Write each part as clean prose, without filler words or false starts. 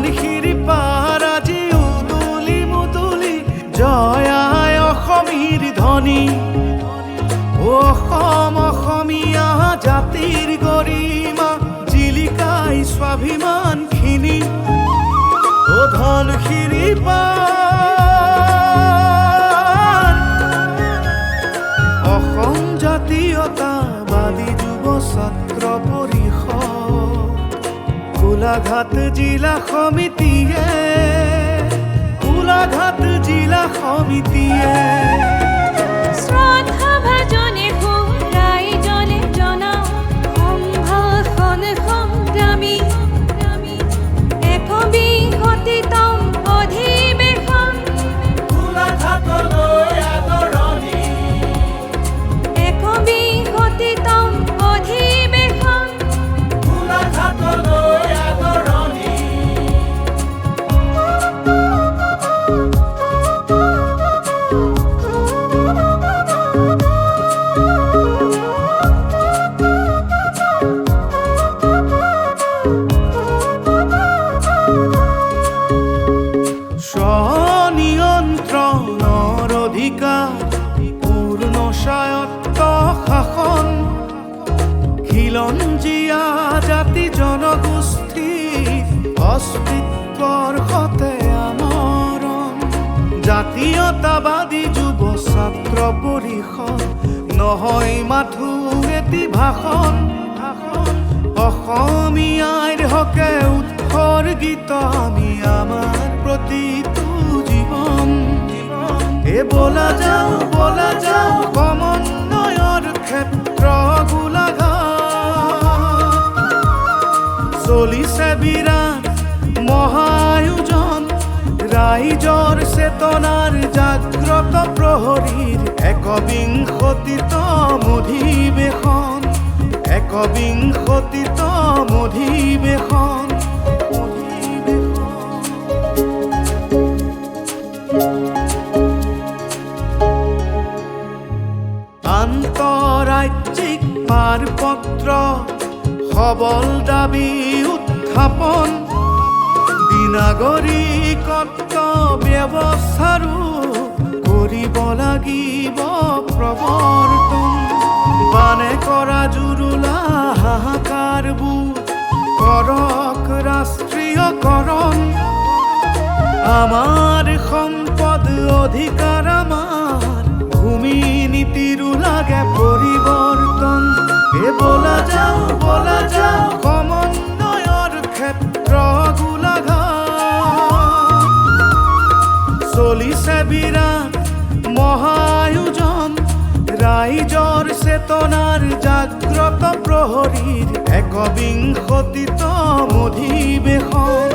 ধনশিৰি পাৰ আজি উদুলি মুদুলি জয় আই অসমীৰ ধ্বনি অসম অসমীয়া জাতিৰ গৰিমা জিলিকাই স্বাভিমানখিনি ও ধনশিৰি পাৰ অসম জাতীয়তাবাদী যুৱ ছাত্ৰ পৰিষদ গোলাঘাট জিলা সমিতিয়ে শ্ৰদ্ধা ভাজনে ৰাইজনে জনা সম্ভাষণ সংগ্ৰামী একবিংশতিতম অধিৱেশন গোলাঘাটলৈ আদৰণি একবিংশতিতম অধিৱেশন গোলাঘাটলৈ আদৰণি স্বনিয়ন্ত্ৰণৰ অধিকাৰ পূৰ্ণ স্বায়ত্ত শাসন খিলঞ্জীয়া জাতি জনগোষ্ঠী অস্তিত্বৰ সতে আমৰণ জাতীয়তাবাদী যুৱ ছাত্ৰ পৰিষদ নহয় মাথো এটি ভাষণ অসমীয়াৰ হকে উৎসৰ্গিত আমি আমাৰ প্ৰতিটো জীৱন এ বলা যাও সমন্বয়ৰ ক্ষেত্ৰ গোলাঘাট চলিছে বিৰাট মহায়োজন ৰাইজৰ চেতনাৰ জাগ্ৰত প্ৰহৰীৰ একবিংশতিতম অধিৱেশন একবিংশতিতম অধিৱেশন আন্তঃৰাজ্যিক পাৰপত্ৰ সবল দাবী উত্থাপন বিনাগৰিকত্ব ব্যৱস্থাৰো কৰিব লাগিব প্ৰৱৰ্তন বানে কৰা জুৰুলা হাহাকাৰবোৰ কৰক ৰাষ্ট্ৰীয়কৰণ আমাৰ সম্পদ অধিকাৰ আমাৰ ভূমি নীতিৰো লাগে পৰিৱৰ্তন এ বলা যাও সমন্বয়ৰ ক্ষেত্ৰ গোলাঘাট চলিছে বিৰাট মহায়োজন ৰাইজৰ চেতনাৰ জাগ্ৰত প্ৰহৰীৰ একবিংশতিতম অধিৱেশন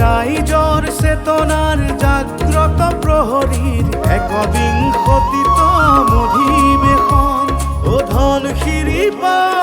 ৰাইজৰ চেতনাৰ জাগ্ৰত প্ৰহৰীৰ একবিংশতিতম অধিৱেশন ও ধনশিৰি পাৰ